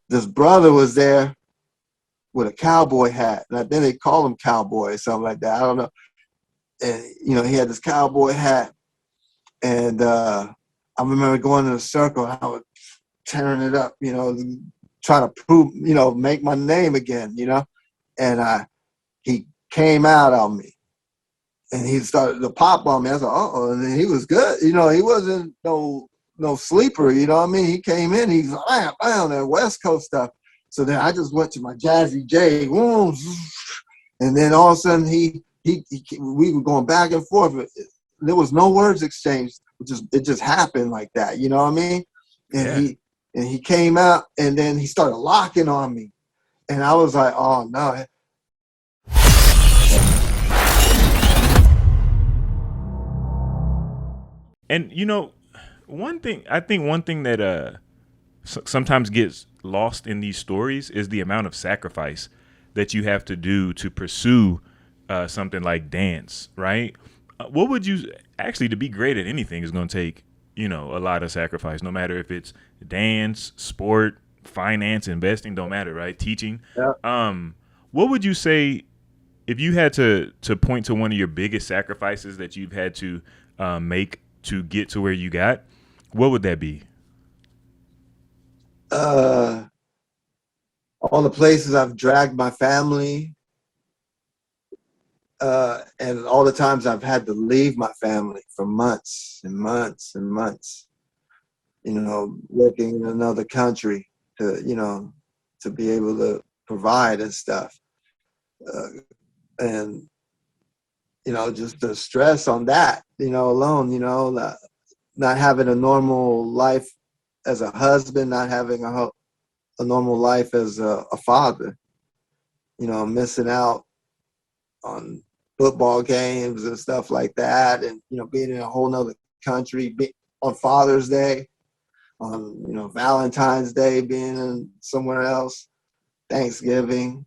this brother was there with a cowboy hat. And then they call him cowboy or something like that. I don't know. And, he had this cowboy hat. And I remember going in a circle and I was tearing it up, trying to prove, make my name again, And he came out on me. And he started to pop on me. I was like, uh-oh. And then he was good. He wasn't no sleeper, you know what I mean? He came in, he's like, bam, that West Coast stuff. So then I just went to my Jazzy J, and then all of a sudden we were going back and forth. There was no words exchanged. It just happened like that, you know what I mean? And he came out, and then he started locking on me. And I was like, oh, no. And, one thing that sometimes gets lost in these stories is the amount of sacrifice that you have to do to pursue something like dance, right? What would you actually, to be great at anything is going to take, a lot of sacrifice, no matter if it's dance, sport, finance, investing, don't matter, right? Teaching. Yeah. What would you say if you had to point to one of your biggest sacrifices that you've had to make to get to where you got? What would that be? All the places I've dragged my family, and all the times I've had to leave my family for months and months and months, working in another country to be able to provide and stuff. And, just the stress on that, alone, not having a normal life as a husband, not having a normal life as a father, missing out on football games and stuff like that. And, being in a whole nother country on Father's Day, on, Valentine's Day, being in somewhere else, Thanksgiving.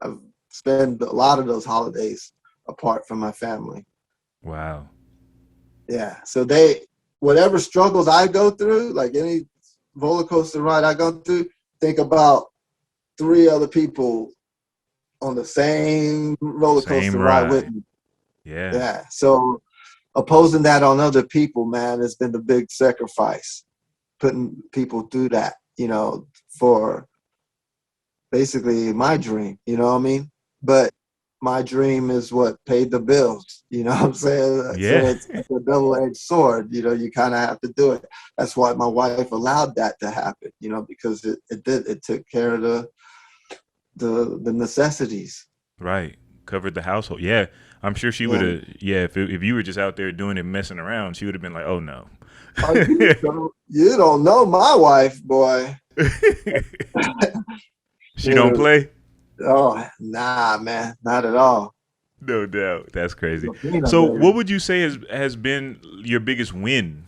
I've spent a lot of those holidays apart from my family. Wow. Yeah. So whatever struggles I go through, like any roller coaster ride I go through, think about 3 other people on the same roller coaster ride with me. Yeah. Yeah. So opposing that on other people, man, has been the big sacrifice. Putting people through that, for basically my dream, you know what I mean? But my dream is what paid the bills, you know what I'm saying? Yeah. So it's a double-edged sword, you kind of have to do it. That's why my wife allowed that to happen, because it took care of the necessities. Right. Covered the household. Yeah. I'm sure she would have, if you were just out there doing it, messing around, she would have been like, oh no. You don't know my wife, boy. She don't play? Oh, nah, man, not at all. No doubt. That's crazy. So what would you say has been your biggest win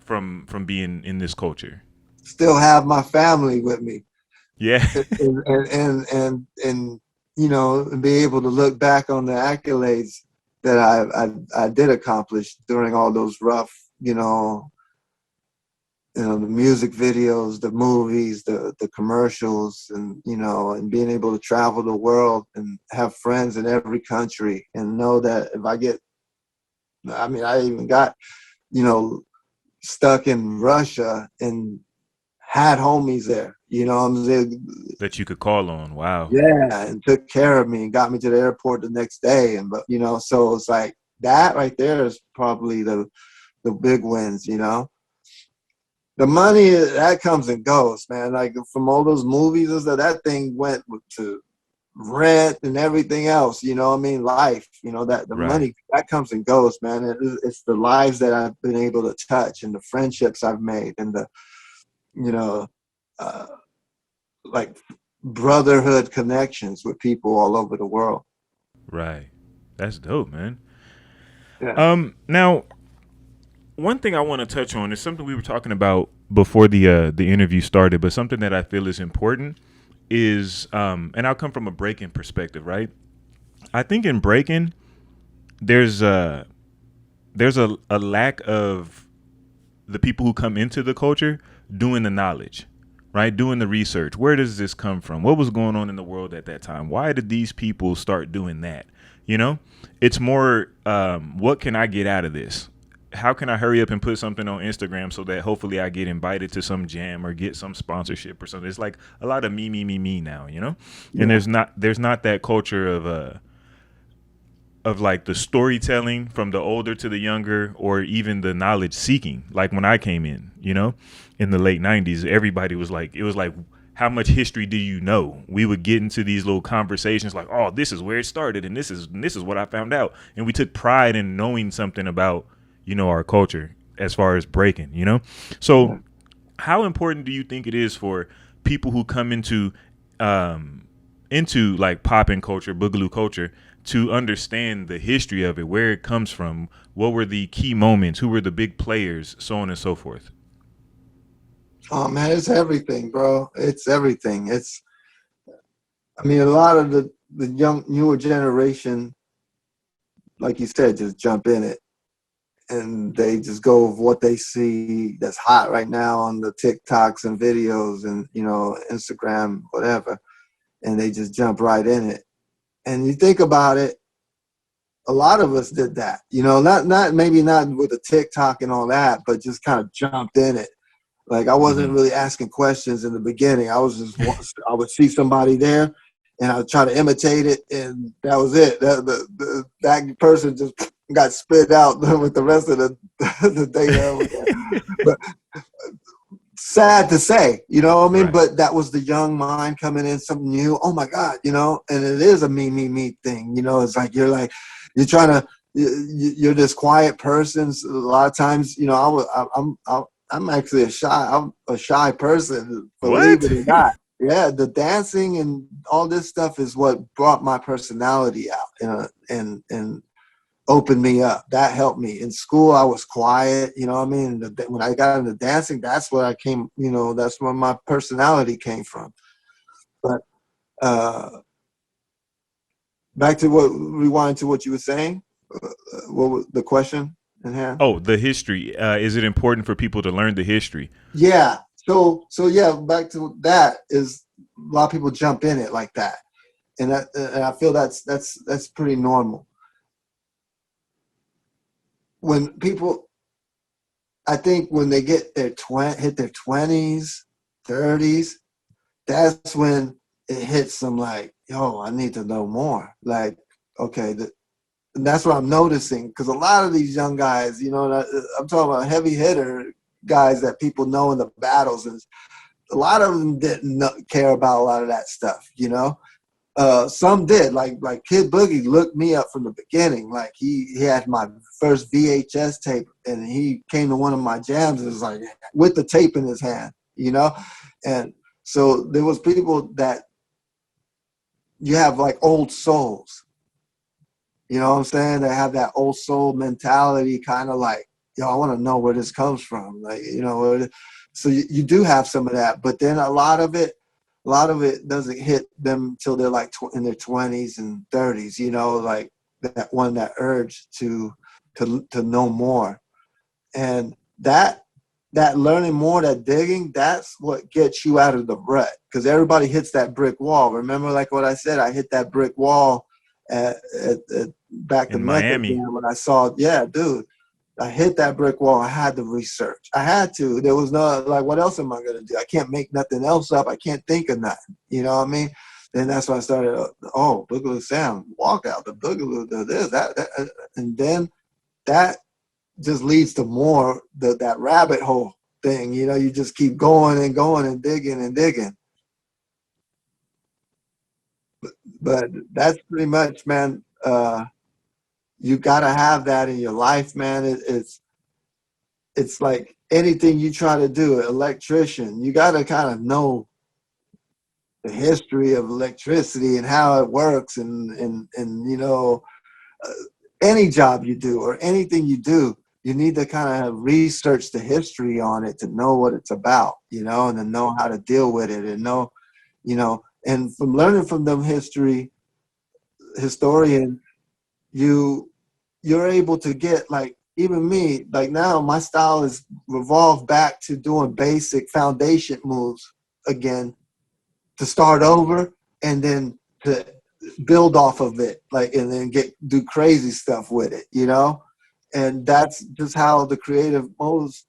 from being in this culture? Still have my family with me. Yeah. and be able to look back on the accolades that I did accomplish during all those rough, the music videos, the movies, the commercials, and and being able to travel the world and have friends in every country, and know that if I even got stuck in Russia and had homies there, that you could call on. Wow. Yeah, and took care of me and got me to the airport the next day, so it's like that right there is probably the big wins. The money that comes and goes, man. Like from all those movies and stuff, that thing went to rent and everything else. Life. That the money that comes and goes, man. It's the lives that I've been able to touch and the friendships I've made and the, like brotherhood connections with people all over the world. Right. That's dope, man. Yeah. Now, one thing I want to touch on is something we were talking about before the interview started, but something that I feel is important is, and I'll come from a breaking perspective, right? I think in breaking, there's a lack of the people who come into the culture doing the knowledge, right? Doing the research. Where does this come from? What was going on in the world at that time? Why did these people start doing that? You know, it's more, what can I get out of this? How can I hurry up and put something on Instagram so that hopefully I get invited to some jam or get some sponsorship or something? It's like a lot of me now, you know? And Yeah. there's not that culture of like the storytelling from the older to the younger, or even the knowledge seeking. Like when I came in, you know, in the late 90s, everybody was like, it was like, how much history do you know? We would get into these little conversations like, oh, this is where it started, and this is what I found out. And we took pride in knowing something about, you know, our culture as far as breaking, you know? So Yeah. how important do you think it is for people who come into like poppin' culture, boogaloo culture, to understand the history of it, where it comes from, what were the key moments, who were the big players, so on and so forth? Oh man, it's everything, bro. It's everything. I mean, a lot of the newer generation, like you said, just jump in it, and they just go with what they see that's hot right now on the TikToks and videos and, you know, Instagram, whatever, and they just jump right in it. And you think about it, a lot of us did that, you know, not maybe not with the TikTok and all that, but just kind of jumped in it. Like I wasn't Mm-hmm. really asking questions in the beginning. I would see somebody there, and I would try to imitate it, and that was it. That person just got spit out with the rest of the data. But sad to say, you know what I mean? Right. But that was the young mind coming in, something new. Oh my God, you know, and it is a me thing. You know, it's like you're trying to, you're this quiet person. So a lot of times, you know, I'm actually I'm a shy person, believe What? it or not. Yeah, the dancing and all this stuff is what brought my personality out and opened me up. That helped me. In school, I was quiet, you know what I mean? When I got into dancing, that's where I came, you know, that's where my personality came from. But uh, rewind to what you were saying. What was the question in hand? Oh, the history. Is it important for people to learn the history? Yeah. So yeah, back to that is a lot of people jump in it like that. And I feel that's pretty normal. When people, I think when they get hit their 20s, 30s, that's when it hits them like, yo, I need to know more. Like, okay, and that's what I'm noticing, because a lot of these young guys, you know, I'm talking about heavy hitter guys that people know in the battles, and a lot of them didn't care about a lot of that stuff, you know. Some did, like Kid Boogie looked me up from the beginning. Like he had my first VHS tape, and he came to one of my jams. And it was like with the tape in his hand, you know. And so there was people that you have like old souls. You know what I'm saying? They have that old soul mentality, kind of like, yo, I want to know where this comes from. Like, you know, so you do have some of that, but then a lot of it doesn't hit them till they're like in their 20s and 30s, you know, like that urge to know more. And that learning more, that digging, that's what gets you out of the rut, because everybody hits that brick wall. Remember, like what I said, I hit that brick wall at back to In Mecca Miami. again when I saw, yeah, dude, I hit that brick wall. I had to research. I had to. There was no, like, what else am I going to do? I can't make nothing else up. I can't think of nothing. You know what I mean? Then that's when I started, Boogaloo Sound, walkout, the Boogaloo, the this, that. And then that just leads to more, that rabbit hole thing. You know, you just keep going and going and digging and digging. But that's pretty much, man. You got to have that in your life, man. It's like anything you try to do, electrician, you got to kind of know the history of electricity and how it works, and you know, uh, any job you do or anything you do, you need to kind of research the history on it to know what it's about, you know, and to know how to deal with it, and know, you know, and from learning from them historians, you're able to get, like, even me, like now my style is revolved back to doing basic foundation moves again to start over and then to build off of it, like, and then do crazy stuff with it, you know? And that's just how the creative modes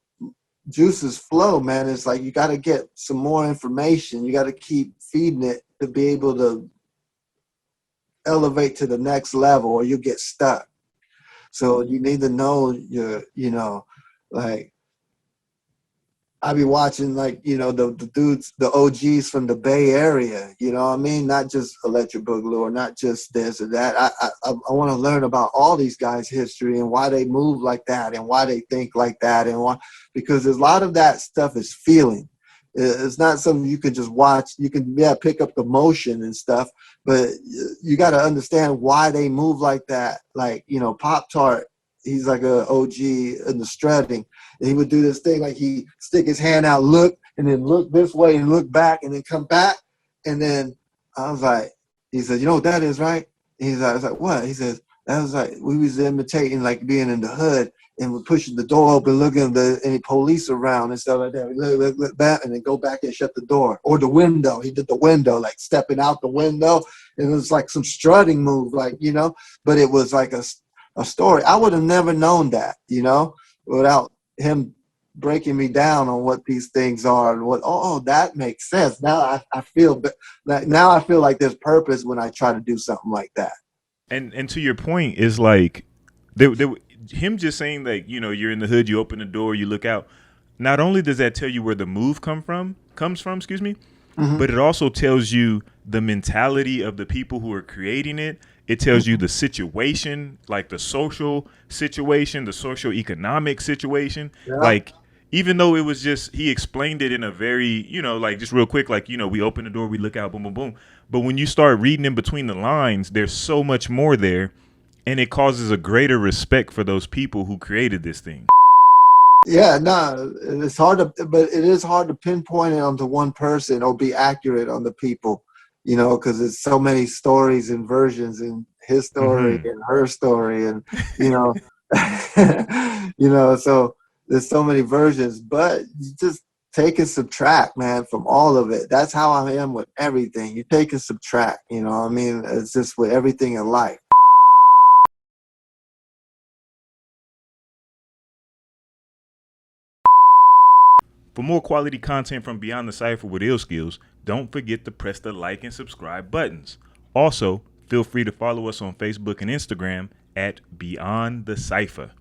juices flow, man. It's like you got to get some more information. You got to keep feeding it to be able to elevate to the next level, or you get stuck. So you need to know you know, like, I be watching, like, you know, the dudes, the OGs from the Bay Area, you know what I mean? Not just Electric Boogaloo, or not just this or that. I want to learn about all these guys' history and why they move like that and why they think like that, and why, because there's a lot of that stuff is feeling. It's not something you can just watch. You can, yeah, pick up the motion and stuff, but you got to understand why they move like that. Like, you know, Pop Tart, he's like a OG in the strutting. And he would do this thing, like he stick his hand out, look, and then look this way and look back and then come back. And then I was like, he said, you know what that is, right? And he's like, I was like, what? He says, that was like, we was imitating like being in the hood, and we're pushing the door open, looking at any police around and stuff like that. We look back and then go back and shut the door, or the window. He did the window, like stepping out the window. And it was like some strutting move, like, you know, but it was like a story. I would have never known that, you know, without him breaking me down on what these things are and what, oh, that makes sense. Now I feel like, now I feel like there's purpose when I try to do something like that. And to your point is like, him just saying that, you know, you're in the hood, you open the door, you look out. Not only does that tell you where the move comes from, Mm-hmm. but it also tells you the mentality of the people who are creating it. It tells you the situation, like the social situation, the socio-economic situation. Yeah. Like, even though it was just, he explained it in a very, you know, like just real quick, like, you know, we open the door, we look out, boom, boom, boom. But when you start reading in between the lines, there's so much more there. And it causes a greater respect for those people who created this thing. Yeah, no, it's hard to, but it is hard to pinpoint it onto one person or be accurate on the people, you know, because there's so many stories and versions, and his story and her story, and, you know, you know, so there's so many versions, but you just take and subtract, man, from all of it. That's how I am with everything. You take and subtract, you know what I mean? It's just with everything in life. For more quality content from Beyond the Cypher with Illskillz, don't forget to press the like and subscribe buttons. Also, feel free to follow us on Facebook and Instagram at Beyond the Cypher.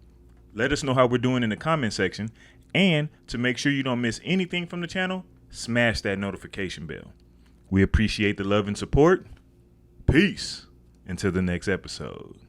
Let us know how we're doing in the comment section, and to make sure you don't miss anything from the channel, smash that notification bell. We appreciate the love and support. Peace. Until the next episode.